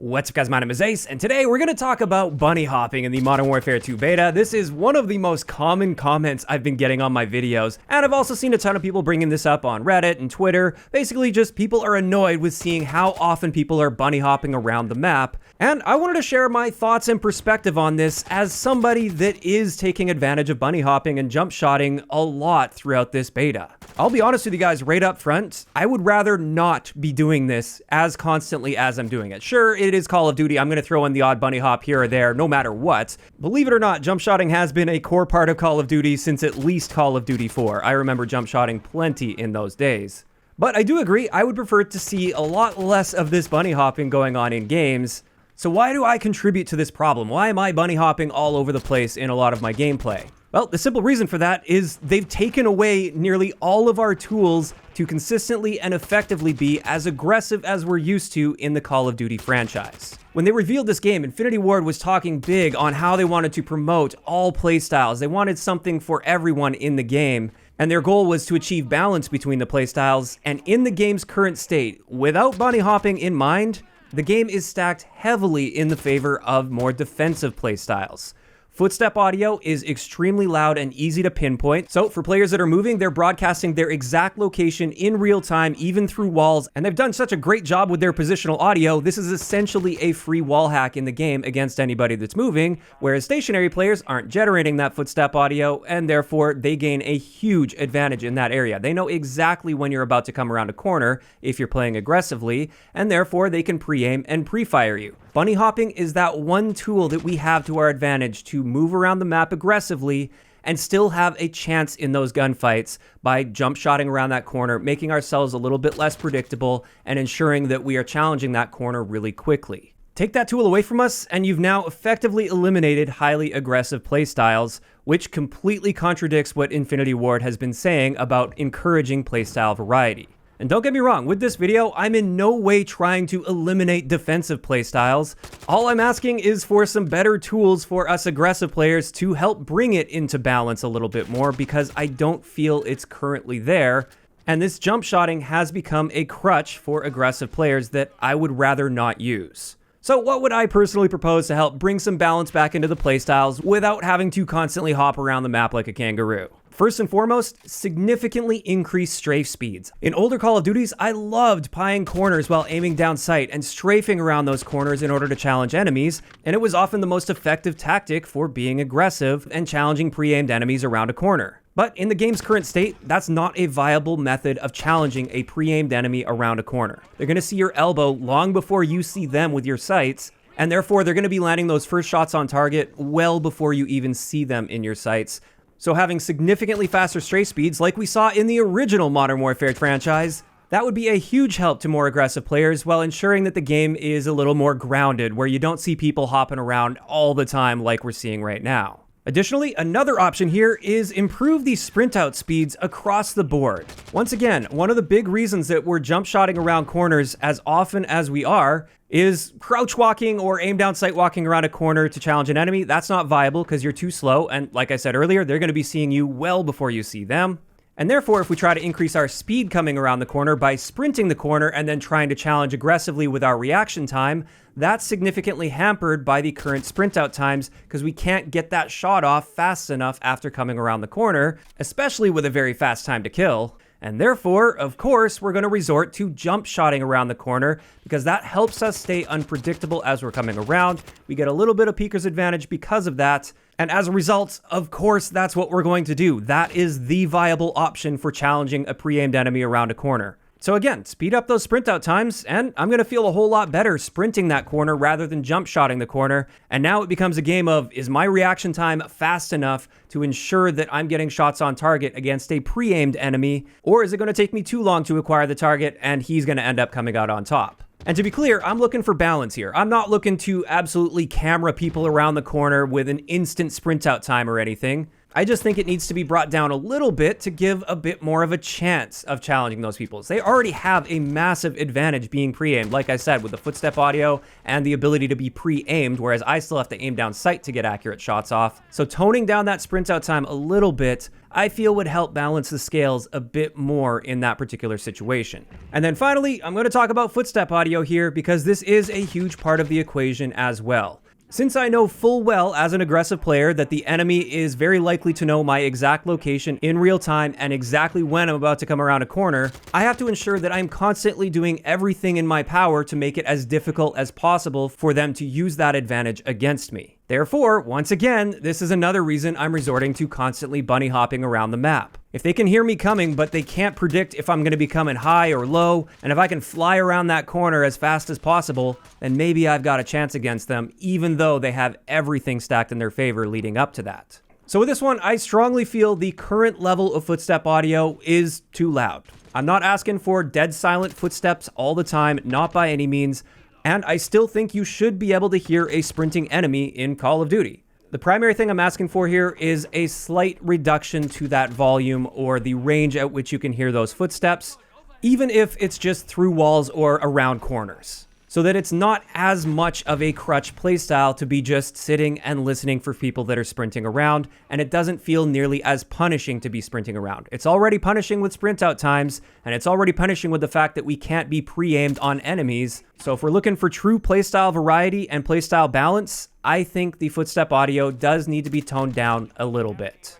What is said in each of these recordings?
What's up guys, my name is Ace, and today we're going to talk about bunny hopping in the Modern Warfare 2 beta. This is one of the most common comments I've been getting on my videos, and I've also seen a ton of people bringing this up on Reddit and Twitter. Basically just people are annoyed with seeing how often people are bunny hopping around the map, and I wanted to share my thoughts and perspective on this as somebody that is taking advantage of bunny hopping and jump shotting a lot throughout this beta. I'll be honest with you guys right up front, I would rather not be doing this as constantly as I'm doing it. Sure, it is Call of Duty, I'm going to throw in the odd bunny hop here or there, no matter what. Believe it or not, jump shotting has been a core part of Call of Duty since at least Call of Duty 4. I remember jump shotting plenty in those days. But I do agree, I would prefer to see a lot less of this bunny hopping going on in games. So why do I contribute to this problem? Why am I bunny hopping all over the place in a lot of my gameplay? Well, the simple reason for that is they've taken away nearly all of our tools to consistently and effectively be as aggressive as we're used to in the Call of Duty franchise. When they revealed this game, Infinity Ward was talking big on how they wanted to promote all playstyles. They wanted something for everyone in the game, and their goal was to achieve balance between the playstyles. And in the game's current state, without bunny hopping in mind, the game is stacked heavily in the favor of more defensive playstyles. Footstep audio is extremely loud and easy to pinpoint, so for players that are moving, they're broadcasting their exact location in real time, even through walls, and they've done such a great job with their positional audio, this is essentially a free wall hack in the game against anybody that's moving, whereas stationary players aren't generating that footstep audio, and therefore they gain a huge advantage in that area. They know exactly when you're about to come around a corner if you're playing aggressively, and therefore they can pre-aim and pre-fire you. Bunny hopping is that one tool that we have to our advantage to move around the map aggressively and still have a chance in those gunfights by jump shotting around that corner, making ourselves a little bit less predictable and ensuring that we are challenging that corner really quickly. Take that tool away from us and you've now effectively eliminated highly aggressive playstyles, which completely contradicts what Infinity Ward has been saying about encouraging playstyle variety. And don't get me wrong, with this video, I'm in no way trying to eliminate defensive playstyles. All I'm asking is for some better tools for us aggressive players to help bring it into balance a little bit more, because I don't feel it's currently there. And this jump shotting has become a crutch for aggressive players that I would rather not use. So what would I personally propose to help bring some balance back into the playstyles without having to constantly hop around the map like a kangaroo? First and foremost, significantly increase strafe speeds. In older Call of Duties, I loved pieing corners while aiming down sight and strafing around those corners in order to challenge enemies, and it was often the most effective tactic for being aggressive and challenging pre-aimed enemies around a corner. But in the game's current state, that's not a viable method of challenging a pre-aimed enemy around a corner. They're going to see your elbow long before you see them with your sights, and therefore they're going to be landing those first shots on target well before you even see them in your sights. So having significantly faster strafe speeds like we saw in the original Modern Warfare franchise, that would be a huge help to more aggressive players while ensuring that the game is a little more grounded, where you don't see people hopping around all the time like we're seeing right now. Additionally, another option here is improve the sprint out speeds across the board. Once again, one of the big reasons that we're jump shotting around corners as often as we are is crouch walking or aim down sight walking around a corner to challenge an enemy. That's not viable because you're too slow, and like I said earlier, they're going to be seeing you well before you see them. And therefore, if we try to increase our speed coming around the corner by sprinting the corner and then trying to challenge aggressively with our reaction time, that's significantly hampered by the current sprint out times because we can't get that shot off fast enough after coming around the corner, especially with a very fast time to kill. And therefore, of course, we're going to resort to jump shotting around the corner because that helps us stay unpredictable as we're coming around. We get a little bit of peeker's advantage because of that. And as a result, of course, that's what we're going to do. That is the viable option for challenging a pre-aimed enemy around a corner. So again, speed up those sprint out times, and I'm going to feel a whole lot better sprinting that corner rather than jump shotting the corner. And now it becomes a game of, is my reaction time fast enough to ensure that I'm getting shots on target against a pre-aimed enemy, or is it going to take me too long to acquire the target and he's going to end up coming out on top? And to be clear, I'm looking for balance here. I'm not looking to absolutely camera people around the corner with an instant sprint out time or anything. I just think it needs to be brought down a little bit to give a bit more of a chance of challenging those people. They already have a massive advantage being pre-aimed, like I said, with the footstep audio and the ability to be pre-aimed, whereas I still have to aim down sight to get accurate shots off. So toning down that sprint out time a little bit, I feel would help balance the scales a bit more in that particular situation. And then finally, I'm going to talk about footstep audio here because this is a huge part of the equation as well. Since I know full well as an aggressive player that the enemy is very likely to know my exact location in real time and exactly when I'm about to come around a corner, I have to ensure that I'm constantly doing everything in my power to make it as difficult as possible for them to use that advantage against me. Therefore, once again, this is another reason I'm resorting to constantly bunny hopping around the map. If they can hear me coming, but they can't predict if I'm going to be coming high or low, and if I can fly around that corner as fast as possible, then maybe I've got a chance against them, even though they have everything stacked in their favor leading up to that. So with this one, I strongly feel the current level of footstep audio is too loud. I'm not asking for dead silent footsteps all the time, not by any means, and I still think you should be able to hear a sprinting enemy in Call of Duty. The primary thing I'm asking for here is a slight reduction to that volume or the range at which you can hear those footsteps, even if it's just through walls or around corners, so that it's not as much of a crutch playstyle to be just sitting and listening for people that are sprinting around, and it doesn't feel nearly as punishing to be sprinting around. It's already punishing with sprint out times, and it's already punishing with the fact that we can't be pre-aimed on enemies. So if we're looking for true playstyle variety and playstyle balance, I think the footstep audio does need to be toned down a little bit.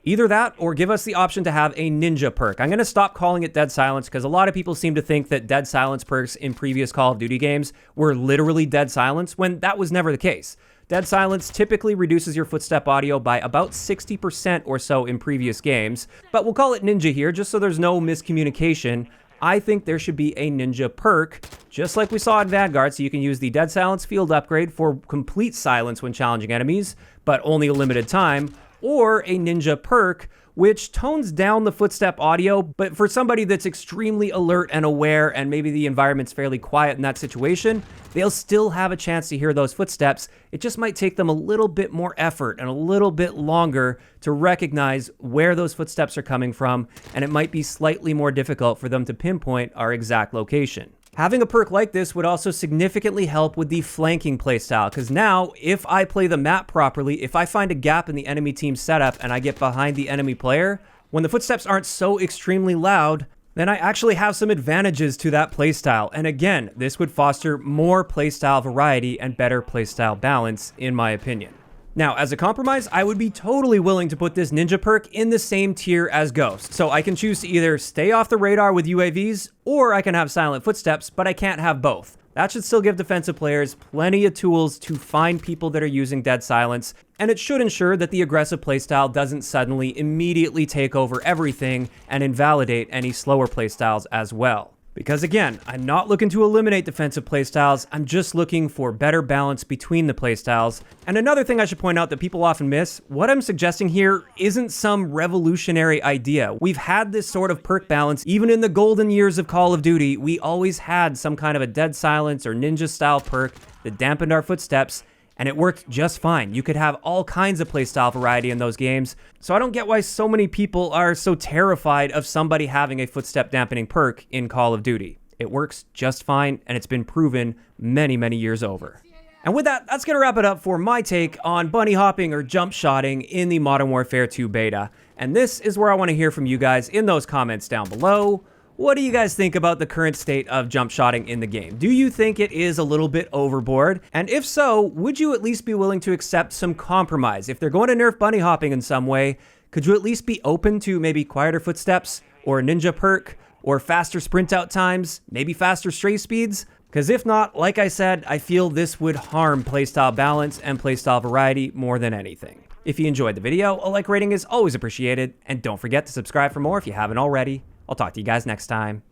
Either that, or give us the option to have a ninja perk. I'm going to stop calling it dead silence because a lot of people seem to think that dead silence perks in previous Call of Duty games were literally dead silence, when that was never the case. Dead silence typically reduces your footstep audio by about 60% or so in previous games, but we'll call it ninja here just so there's no miscommunication. I think there should be a ninja perk, just like we saw in Vanguard, so you can use the dead silence field upgrade for complete silence when challenging enemies, but only a limited time, or a ninja perk, which tones down the footstep audio, but for somebody that's extremely alert and aware, and maybe the environment's fairly quiet in that situation, they'll still have a chance to hear those footsteps. It just might take them a little bit more effort and a little bit longer to recognize where those footsteps are coming from, and it might be slightly more difficult for them to pinpoint our exact location. Having a perk like this would also significantly help with the flanking playstyle, because now, if I play the map properly, if I find a gap in the enemy team's setup and I get behind the enemy player, when the footsteps aren't so extremely loud, then I actually have some advantages to that playstyle. And again, this would foster more playstyle variety and better playstyle balance, in my opinion. Now, as a compromise, I would be totally willing to put this ninja perk in the same tier as Ghost. So I can choose to either stay off the radar with UAVs, or I can have silent footsteps, but I can't have both. That should still give defensive players plenty of tools to find people that are using dead silence, and it should ensure that the aggressive playstyle doesn't suddenly immediately take over everything and invalidate any slower playstyles as well. Because again, I'm not looking to eliminate defensive playstyles, I'm just looking for better balance between the playstyles. And another thing I should point out that people often miss, what I'm suggesting here isn't some revolutionary idea. We've had this sort of perk balance even in the golden years of Call of Duty. We always had some kind of a dead silence or ninja style perk that dampened our footsteps, and it worked just fine. You could have all kinds of playstyle variety in those games, so I don't get why so many people are so terrified of somebody having a footstep dampening perk in Call of Duty. It works just fine, and it's been proven many, many years over. And with that, that's going to wrap it up for my take on bunny hopping or jump shotting in the Modern Warfare 2 beta. And this is where I want to hear from you guys in those comments down below. What do you guys think about the current state of jump shotting in the game? Do you think it is a little bit overboard? And if so, would you at least be willing to accept some compromise? If they're going to nerf bunny hopping in some way, could you at least be open to maybe quieter footsteps, or a ninja perk, or faster sprint out times, maybe faster stray speeds? Because if not, like I said, I feel this would harm playstyle balance and playstyle variety more than anything. If you enjoyed the video, a like rating is always appreciated, and don't forget to subscribe for more if you haven't already. I'll talk to you guys next time.